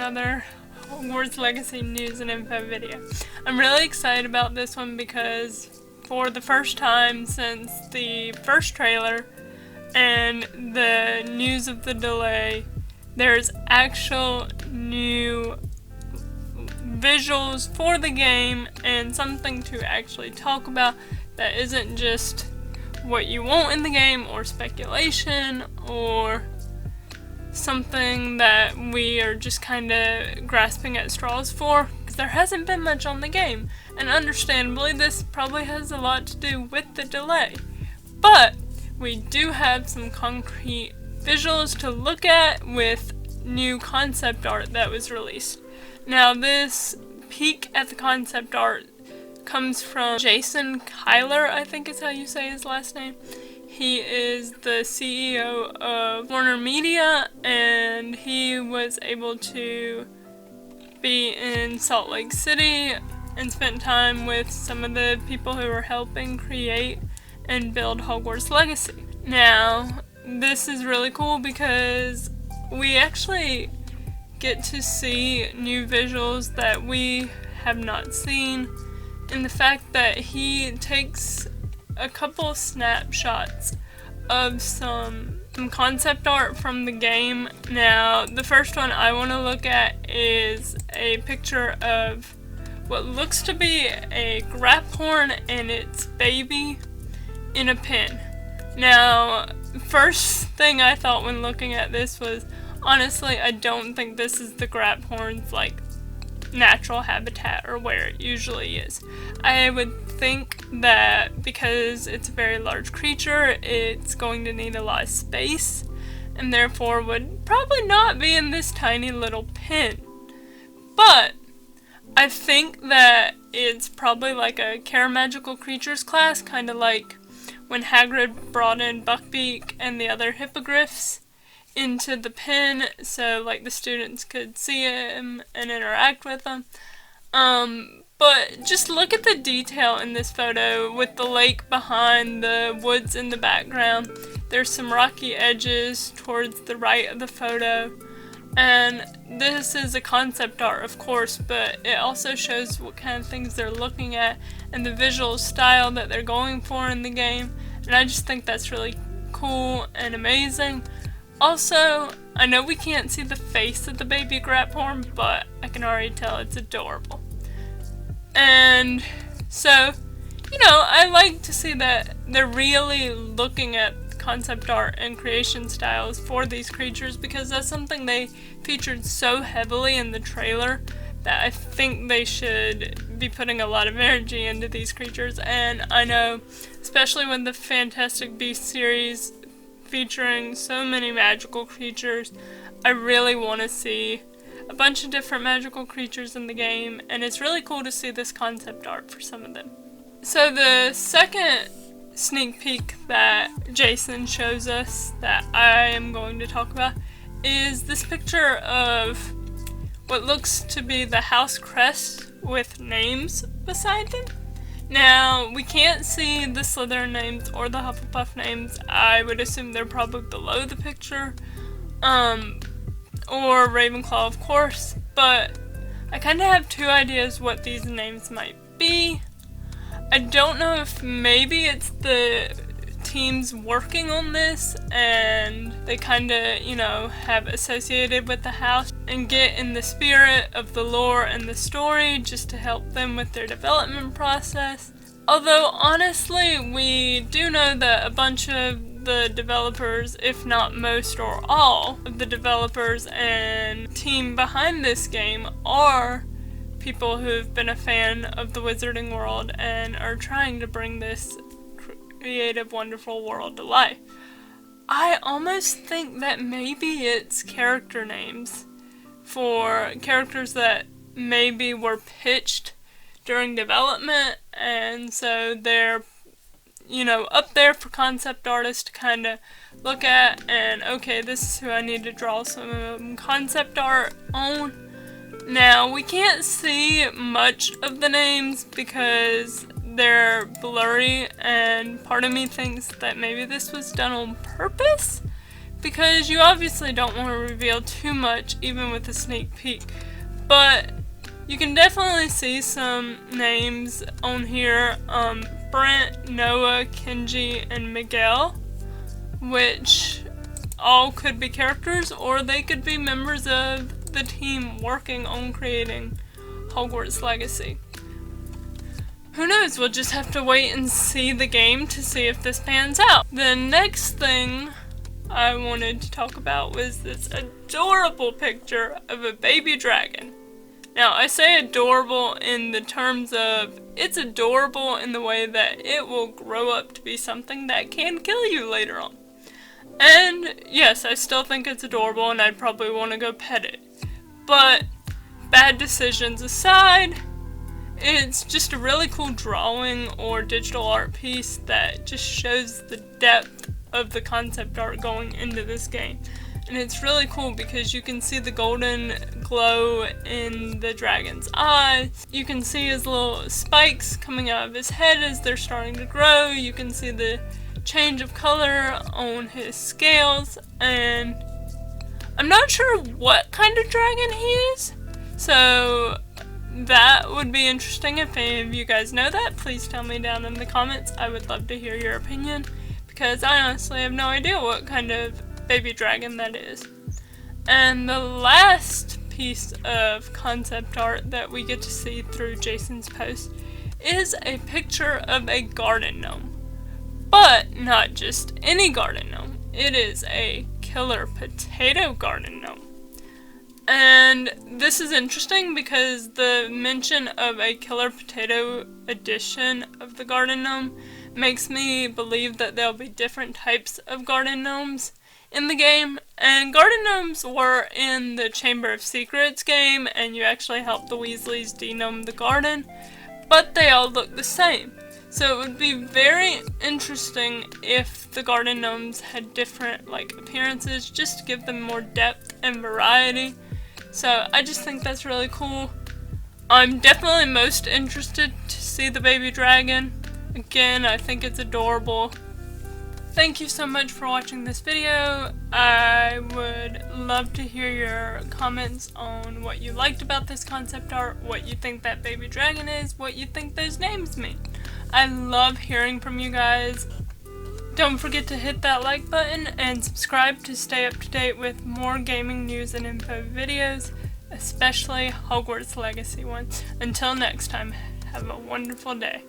another Hogwarts Legacy news and info video. I'm really excited about this one because for the first time since the first trailer and the news of the delay, there's actual new visuals for the game and something to actually talk about that isn't just what you want in the game or speculation or something that we are just kind of grasping at straws for, because there hasn't been much on the game, and understandably this probably has a lot to do with the delay. But we do have some concrete visuals to look at with new concept art that was released. Now this peek at the concept art comes from Jason Kyler, I think is how you say his last name. He is the CEO of Warner Media, and he was able to be in Salt Lake City and spent time with some of the people who were helping create and build Hogwarts Legacy. Now, this is really cool because we actually get to see new visuals that we have not seen, and the fact that he takes a couple snapshots of some concept art from the game. Now, the first one I want to look at is a picture of what looks to be a Graphorn and its baby in a pen. Now, first thing I thought when looking at this was, honestly, I don't think this is the Graphorn's natural habitat or where it usually is. I would think that because it's a very large creature, it's going to need a lot of space and therefore would probably not be in this tiny little pen. But I think that it's probably like a Care Magical Creatures class, kind of like when Hagrid brought in Buckbeak and the other hippogriffs into the pen so like the students could see him and interact with him. But just look at the detail in this photo with the lake behind, the woods in the background. There's some rocky edges towards the right of the photo, and this is a concept art, of course, but it also shows what kind of things they're looking at and the visual style that they're going for in the game, and I just think that's really cool and amazing. Also, I know we can't see the face of the baby Graphorn, but I can already tell it's adorable. And so, I like to see that they're really looking at concept art and creation styles for these creatures, because that's something they featured so heavily in the trailer that I think they should be putting a lot of energy into these creatures. And I know, especially with the Fantastic Beasts series featuring so many magical creatures, I really want to see a bunch of different magical creatures in the game, and it's really cool to see this concept art for some of them. So the second sneak peek that Jason shows us that I am going to talk about is this picture of what looks to be the house crest with names beside them. Now, we can't see the Slytherin names or the Hufflepuff names. I would assume they're probably below the picture, or Ravenclaw, of course, but I kind of have two ideas what these names might be. I don't know if maybe it's the teams working on this and they kind of, have associated with the house and get in the spirit of the lore and the story just to help them with their development process. Although, honestly, we do know that a bunch of the developers, if not most or all of the developers and team behind this game, are people who've been a fan of the wizarding world and are trying to bring this creative, wonderful world to life. I almost think that maybe it's character names for characters that maybe were pitched during development, and so they're up there for concept artists to kind of look at and, okay, this is who I need to draw some concept art on. Now, we can't see much of the names because they're blurry, and part of me thinks that maybe this was done on purpose because you obviously don't want to reveal too much even with a sneak peek, but you can definitely see some names on here, Brent, Noah, Kenji, and Miguel, which all could be characters, or they could be members of the team working on creating Hogwarts Legacy. Who knows, we'll just have to wait and see the game to see if this pans out. The next thing I wanted to talk about was this adorable picture of a baby dragon. Now, I say adorable in the terms of it's adorable in the way that it will grow up to be something that can kill you later on. And yes, I still think it's adorable and I'd probably want to go pet it. But bad decisions aside, it's just a really cool drawing or digital art piece that just shows the depth of the concept art going into this game. And it's really cool because you can see the golden glow in the dragon's eyes. You can see his little spikes coming out of his head as they're starting to grow. You can see the change of color on his scales. And I'm not sure what kind of dragon he is. So that would be interesting. If any of you guys know that, please tell me down in the comments. I would love to hear your opinion, because I honestly have no idea what kind of baby dragon that is. And the last piece of concept art that we get to see through Jason's post is a picture of a garden gnome. But not just any garden gnome. It is a killer potato garden gnome. And this is interesting because the mention of a killer potato edition of the garden gnome makes me believe that there'll be different types of garden gnomes in the game. And garden gnomes were in the Chamber of Secrets game, and you actually helped the Weasleys de-gnome the garden, but they all look the same. So it would be very interesting if the garden gnomes had different appearances, just to give them more depth and variety. So I just think that's really cool. I'm definitely most interested to see the baby dragon. Again, I think it's adorable. Thank you so much for watching this video. I would love to hear your comments on what you liked about this concept art, what you think that baby dragon is, what you think those names mean. I love hearing from you guys. Don't forget to hit that like button and subscribe to stay up to date with more gaming news and info videos, especially Hogwarts Legacy ones. Until next time, have a wonderful day.